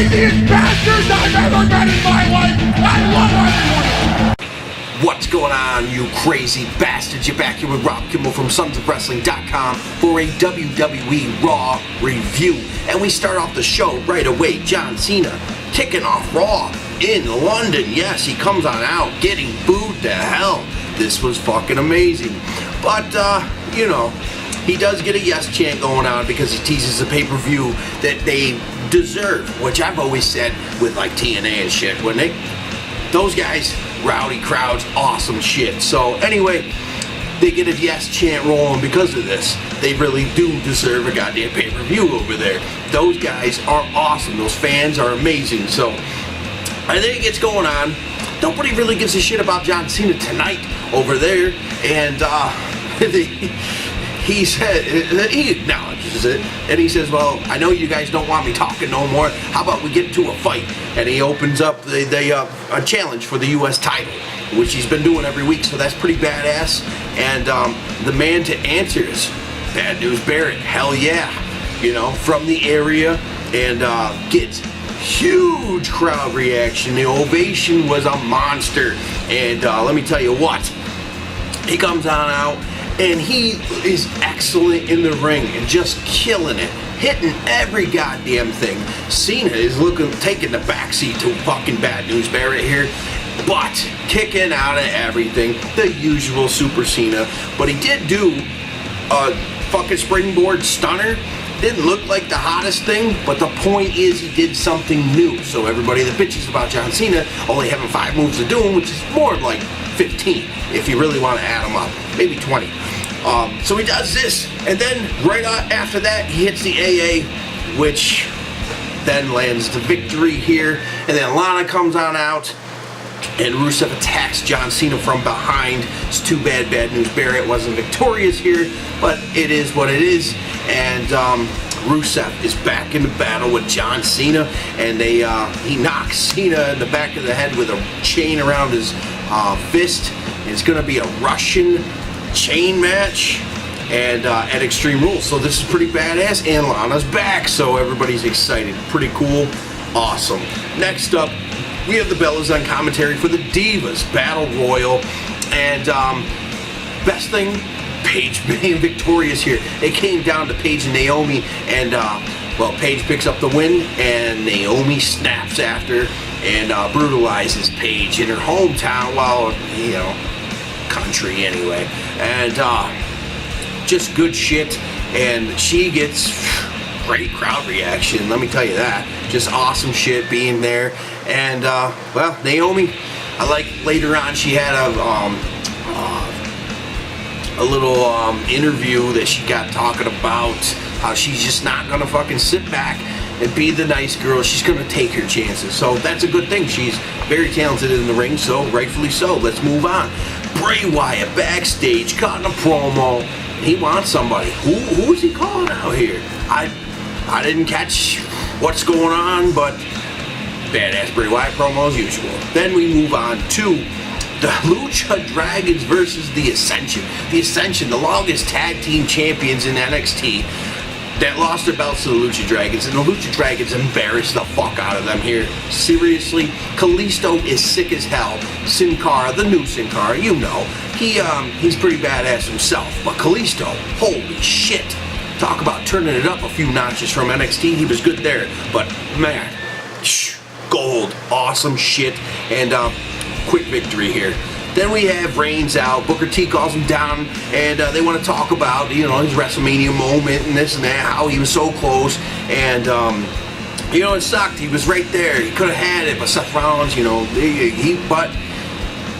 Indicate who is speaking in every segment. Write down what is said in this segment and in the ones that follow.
Speaker 1: craziest bastards I've ever met in my life. I love everyone.
Speaker 2: What's going on, you crazy bastards? You're back here with Rob Kimball from sonsofwrestling.com for a WWE Raw review. And we start off the show right away. John Cena kicking off Raw in London. Yes, he comes on out getting booed to hell. This was fucking amazing. But, you know, he does get a yes chant going on because he teases the pay-per-view that they deserve, which I've always said with like TNA and shit, when those guys, rowdy crowds, awesome shit. So anyway, they get a yes chant rolling because of this. They really do deserve a goddamn pay-per-view over there. Those guys are awesome. Those fans are amazing. So I think it gets going on. Nobody really gives a shit about John Cena tonight over there. And he said, he acknowledges it, and he says, well, I know you guys don't want me talking no more. How about we get into a fight? And he opens up a challenge for the U.S. title, which he's been doing every week, so that's pretty badass. And the man to answer is Bad News Barrett. Hell yeah. You know, from the area, and gets huge crowd reaction. The ovation was a monster. And let me tell you what, he comes on out, and he is excellent in the ring and just killing it, hitting every goddamn thing. Cena is taking the backseat to fucking Bad News Barrett here, but kicking out of everything, the usual Super Cena. But he did do a fucking springboard stunner. Didn't look like the hottest thing, but the point is he did something new. So everybody that bitches about John Cena only having 5 moves to do him, which is more like 15 if you really want to add them up, maybe 20. So he does this, and then right after that he hits the AA, which then lands the victory here. And then Lana comes on out, and Rusev attacks John Cena from behind. It's too bad Bad News Barrett wasn't victorious here, but it is what it is. And Rusev is back in the battle with John Cena, and he knocks Cena in the back of the head with a chain around his fist. It's going to be a Russian chain match and at Extreme Rules. So this is pretty badass, and Lana's back, so everybody's excited. Pretty cool. Awesome. Next up, we have the Bellas on commentary for the Divas Battle Royal, and best thing, Paige being victorious here. It came down to Paige and Naomi, and well, Paige picks up the win, and Naomi snaps after and brutalizes Paige in her hometown, well, you know, country anyway, and just good shit. And she gets great crowd reaction, let me tell you that. Just awesome shit being there. And well, Naomi, I like later on she had a little interview that she got talking about how she's just not gonna fucking sit back and be the nice girl. She's gonna take her chances. So that's a good thing. She's very talented in the ring, so rightfully so. Let's move on. Bray Wyatt backstage cutting a promo. He wants somebody. Who is he calling out here? I didn't catch what's going on, but badass Bray Wyatt promo as usual. Then we move on to the Lucha Dragons versus the Ascension. The Ascension, the longest tag team champions in NXT, that lost their belts to the Lucha Dragons, and the Lucha Dragons embarrassed the fuck out of them here. Seriously, Kalisto is sick as hell. Sin Cara, the new Sin Cara, you know, he's pretty badass himself. But Kalisto, holy shit. Talk about turning it up a few notches from NXT. He was good there, but man, gold, awesome shit, and quick victory here. Then we have Reigns out. Booker T calls him down, and they want to talk about, you know, his WrestleMania moment and this and that, how he was so close. And you know, it sucked. He was right there. He could have had it, but Seth Rollins, you know, but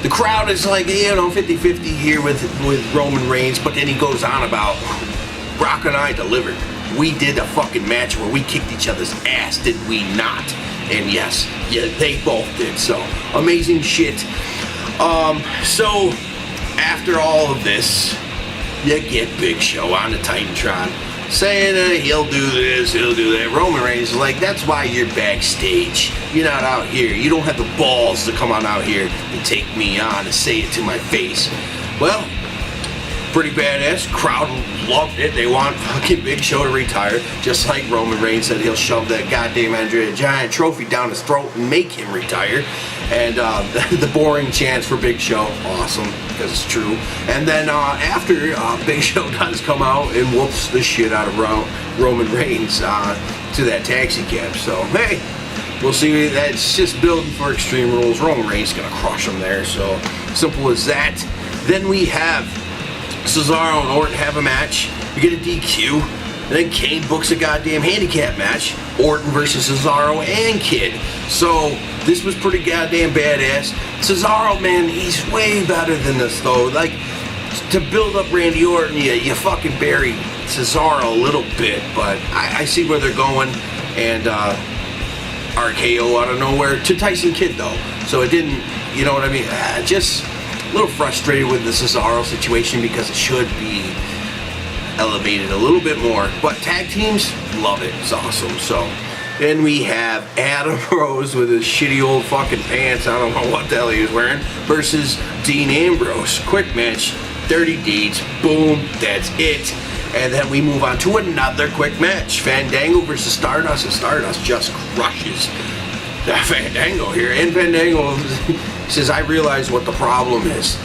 Speaker 2: the crowd is like, you know, 50-50 here with Roman Reigns. But then he goes on about Brock and I delivered. We did a fucking match where we kicked each other's ass, did we not? And yes, yeah, they both did. So amazing shit. So after all of this, you get Big Show on the Titantron saying that he'll do this, he'll do that. Roman Reigns is like, that's why you're backstage. You're not out here. You don't have the balls to come on out here and take me on and say it to my face. Well, Pretty badass. Crowd loved it. They want fucking Big Show to retire. Just like Roman Reigns said he'll shove that goddamn Andre the Giant trophy down his throat and make him retire. And the boring chants for Big Show, awesome, because it's true. And then after Big Show does come out and whoops the shit out of Roman Reigns to that taxi cab. So, hey, we'll see. That's just building for Extreme Rules. Roman Reigns going to crush him there. So, simple as that. Then we have Cesaro and Orton have a match. You get a DQ. And then Kane books a goddamn handicap match. Orton versus Cesaro and Kid. So, this was pretty goddamn badass. Cesaro, man, he's way better than this, though. Like, to build up Randy Orton, you fucking bury Cesaro a little bit. But I see where they're going. And RKO out of nowhere to Tyson Kidd, though. So it didn't, you know what I mean? Just a little frustrated with the Cesaro situation because it should be elevated a little bit more. But tag teams, love it. It's awesome. So then we have Adam Rose with his shitty old fucking pants. I don't know what the hell he was wearing. Versus Dean Ambrose. Quick match. 30 deeds. Boom. That's it. And then we move on to another quick match. Fandango versus Stardust. And Stardust just crushes Fandango here. And Fandango says, I realize what the problem is.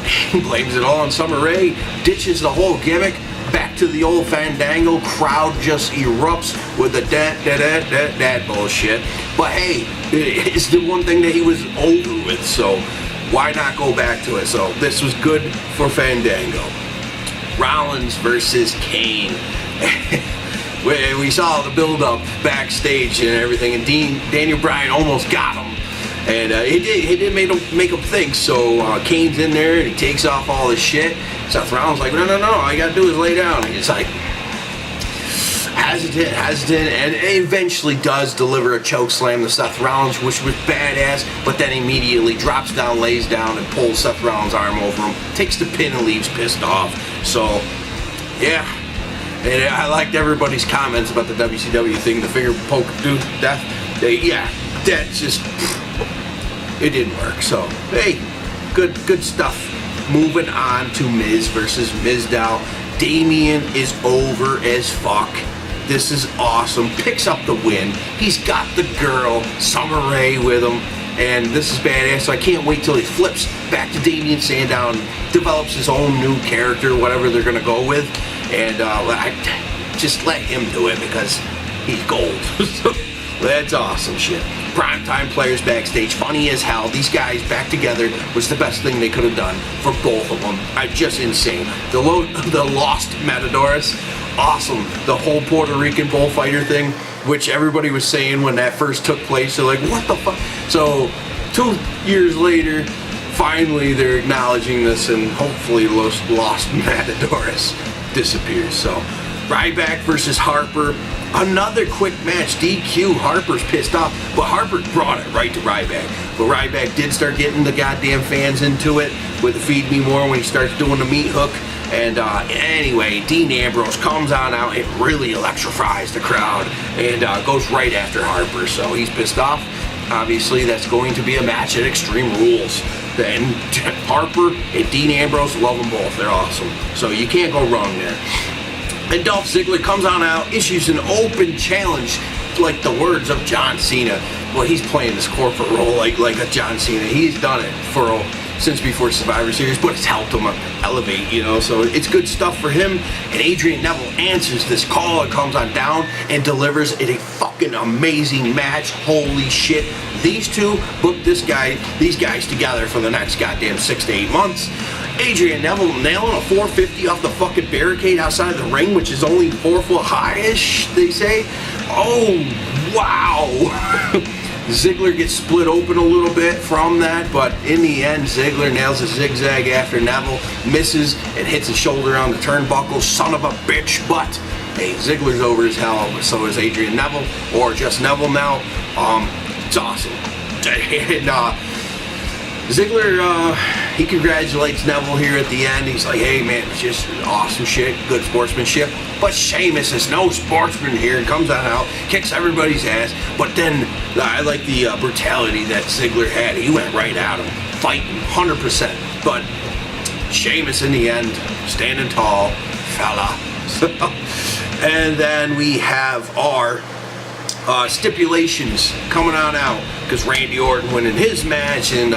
Speaker 2: He blames it all on Summer Rae. Ditches the whole gimmick. Back to the old Fandango. Crowd just erupts with the that bullshit. But hey, it's the one thing that he was over with, so why not go back to it? So this was good for Fandango. Rollins versus Kane. We saw the build-up backstage and everything, and Daniel Bryan almost got him. And he did make him think. So Kane's in there and he takes off all his shit. Seth Rollins like, no, all you gotta do is lay down. And it's like hesitant, and eventually does deliver a choke slam to Seth Rollins, which was badass. But then immediately drops down, lays down, and pulls Seth Rollins' arm over him. Takes the pin and leaves pissed off. So yeah. And I liked everybody's comments about the WCW thing, the finger poke dude death. That just, it didn't work. So, hey, good stuff. Moving on to Miz versus Mizdow. Damian is over as fuck. This is awesome. Picks up the win. He's got the girl, Summer Rae, with him. And this is badass, so I can't wait till he flips back to Damian Sandow and develops his own new character, whatever they're going to go with. And just let him do it because he's gold. That's awesome shit. Primetime players backstage, funny as hell. These guys back together was the best thing they could have done for both of them. Just insane. The Lost Matadores, awesome. The whole Puerto Rican bullfighter thing, which everybody was saying when that first took place. They're like, what the fuck? So 2 years later, finally they're acknowledging this, and hopefully Lost Matadores disappears. So Ryback versus Harper. Another quick match, DQ. Harper's pissed off, but Harper brought it right to Ryback. But Ryback did start getting the goddamn fans into it with the Feed Me More when he starts doing the meat hook. And anyway, Dean Ambrose comes on out and really electrifies the crowd and goes right after Harper. So he's pissed off. Obviously, that's going to be a match at Extreme Rules. And Harper and Dean Ambrose, love them both. They're awesome. So you can't go wrong there. And Dolph Ziggler comes on out, issues an open challenge, like the words of John Cena. Well, he's playing this corporate role like a John Cena. He's done it since before Survivor Series, but it's helped him elevate, so it's good stuff for him. And Adrian Neville answers this call and comes on down and delivers it a fucking amazing match. Holy shit. These two booked these guys together for the next goddamn 6 to 8 months. Adrian Neville nailing a 450 off the fucking barricade outside the ring, which is only 4 foot high-ish, they say. Oh, wow. Ziggler gets split open a little bit from that, but in the end, Ziggler nails a zigzag after Neville, misses, and hits his shoulder on the turnbuckle. Son of a bitch, but hey, Ziggler's over as hell, so is Adrian Neville, or just Neville now. It's awesome. And Ziggler, he congratulates Neville here at the end. He's like, hey man, it's just awesome shit, good sportsmanship. But Sheamus is no sportsman here and comes on out, kicks everybody's ass. But then, I like the brutality that Ziggler had. He went right at him, fighting 100%. But Sheamus in the end, standing tall, fella. And then we have our stipulations coming on out, because Randy Orton winning his match and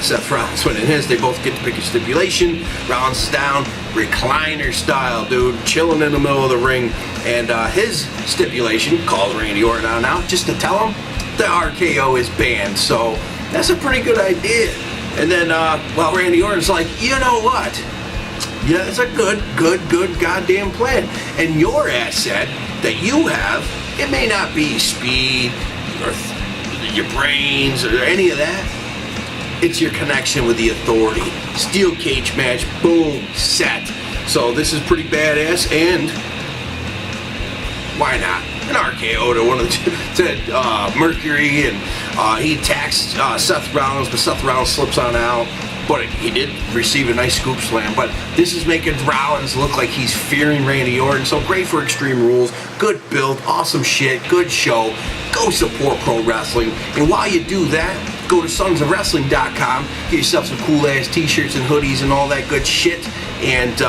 Speaker 2: Seth Rollins winning his. They both get to pick a stipulation. Rollins is down, recliner style, dude, chilling in the middle of the ring. And his stipulation calls Randy Orton on out just to tell him the RKO is banned. So that's a pretty good idea. And then, well, Randy Orton's like, you know what? Yeah, it's a good goddamn plan. And your asset that you have, it may not be speed or your brains or any of that. It's your connection with the Authority. Steel cage match, boom, set. So this is pretty badass, and why not? An RKO to one of the Mercury, and he attacks Seth Rollins, but Seth Rollins slips on out. But he did receive a nice scoop slam. But this is making Rollins look like he's fearing Randy Orton. So great for Extreme Rules. Good build, awesome shit, good show. Go support pro wrestling. And while you do that, go to sonsofwrestling.com. Get yourself some cool ass t-shirts and hoodies and all that good shit. And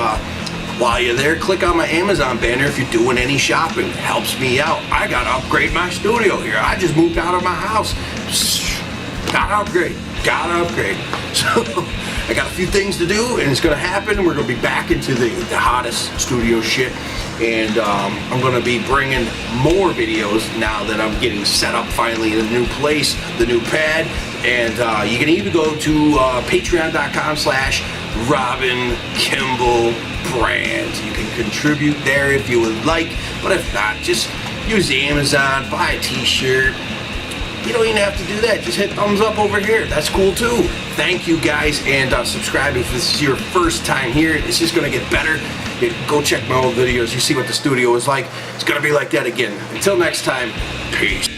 Speaker 2: while you're there, click on my Amazon banner if you're doing any shopping. It helps me out. I gotta upgrade my studio here. I just moved out of my house. Gotta upgrade. So I got a few things to do, and it's gonna happen. We're gonna be back into the hottest studio shit, and I'm gonna be bringing more videos now that I'm getting set up finally in a new place, the new pad. And you can even go to patreon.com/Robin Kimball Brand. You can contribute there if you would like, but if not, just use the Amazon, buy a t-shirt. You don't even have to do that. Just hit thumbs up over here. That's cool too. Thank you guys, and subscribe if this is your first time here. It's just gonna get better. Go check my old videos. You see what the studio is like. It's gonna be like that again. Until next time, peace.